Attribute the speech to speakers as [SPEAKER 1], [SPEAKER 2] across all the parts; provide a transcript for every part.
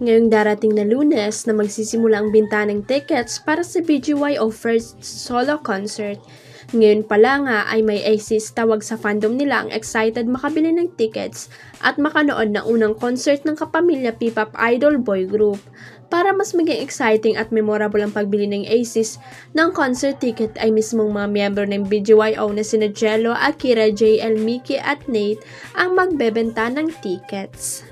[SPEAKER 1] Ngayong darating na Lunes na magsisimula ang binta ng tickets para sa BGYO first solo concert. Ngayon pala nga ay may ACs tawag sa fandom nila ang excited makabili ng tickets at makanood ng unang concert ng kapamilya P-pop idol boy group. Para mas maging exciting at memorable ang pagbili ng ACs ng concert ticket ay mismong mga miyembro ng BGYO na sina Jello, Akira, JL, Mickey at Nate ang magbebenta ng tickets.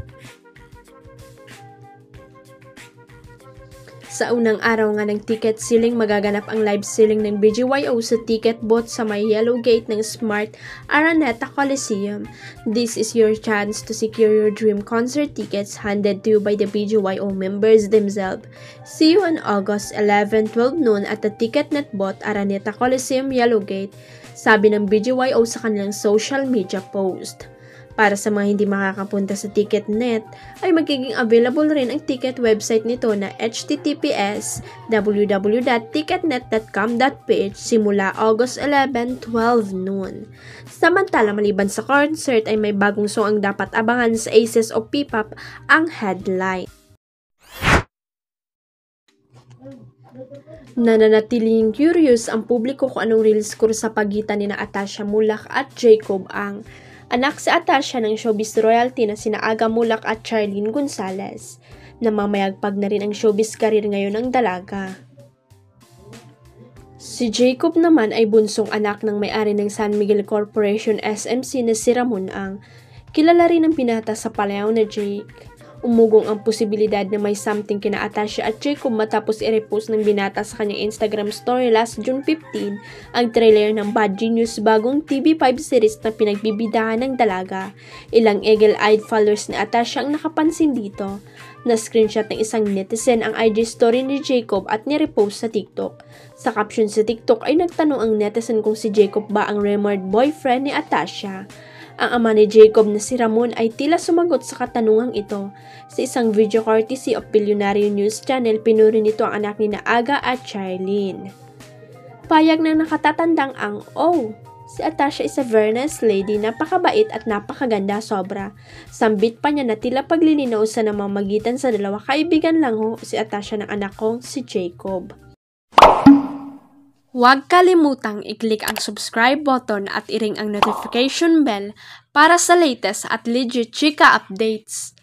[SPEAKER 1] Sa unang araw nga ng ticket selling, magaganap ang live selling ng BGYO sa ticket booth sa may yellow gate ng Smart Araneta Coliseum. This is your chance to secure your dream concert tickets handed to you by the BGYO members themselves. See you on August 11, 12 noon at the Ticketnet booth, Araneta Coliseum, Yellow Gate, sabi ng BGYO sa kanilang social media post. Para sa mga hindi makakapunta sa Ticketnet, ay magiging available rin ang ticket website nito na https://www.ticketnet.com.ph simula August 11, 12 noon. Samantala, maliban sa concert ay may bagong song ang dapat abangan sa Aces of P-pop ang headline. Nananatiling curious ang publiko kung anong real score sa pagitan ni Atasha Mulak at Jacob Ang. Anak si Atasha ng showbiz royalty na sina Aga Mulak at Charlene Gonzalez. Namamayagpag na rin ang showbiz career ngayon ng dalaga. Si Jacob naman ay bunsong anak ng may-ari ng San Miguel Corporation SMC na si Ramon Ang. Kilala rin ang pinata sa palayaw na Jake. Umugong ang posibilidad na may something kina Atasha at Jacob matapos i-repost ng binata sa kanyang Instagram story last June 15 ang trailer ng Bad Genius bagong TV5 series na pinagbibidahan ng dalaga. Ilang eagle-eyed followers ni Atasha ang nakapansin dito. Na-screenshot ng isang netizen ang IG story ni Jacob at ni-repost sa TikTok. Sa caption sa TikTok ay nagtanong ang netizen kung si Jacob ba ang rumored boyfriend ni Atasha. Ang ama ni Jacob na si Ramon ay tila sumagot sa katanungang ito. Sa isang video courtesy of Billionaire News Channel, pinuri nito ang anak ni na Aga at Charlene. Payag ng nakatatandang ang, si Atasha is a very nice lady, napakabait at napakaganda sobra. Sambit pa niya na tila paglilinaw sa namamagitan sa dalawa, kaibigan lang ho si Atasha ng anak kong si Jacob. Huwag kalimutang i-click ang subscribe button at i-ring ang notification bell para sa latest at legit chika updates.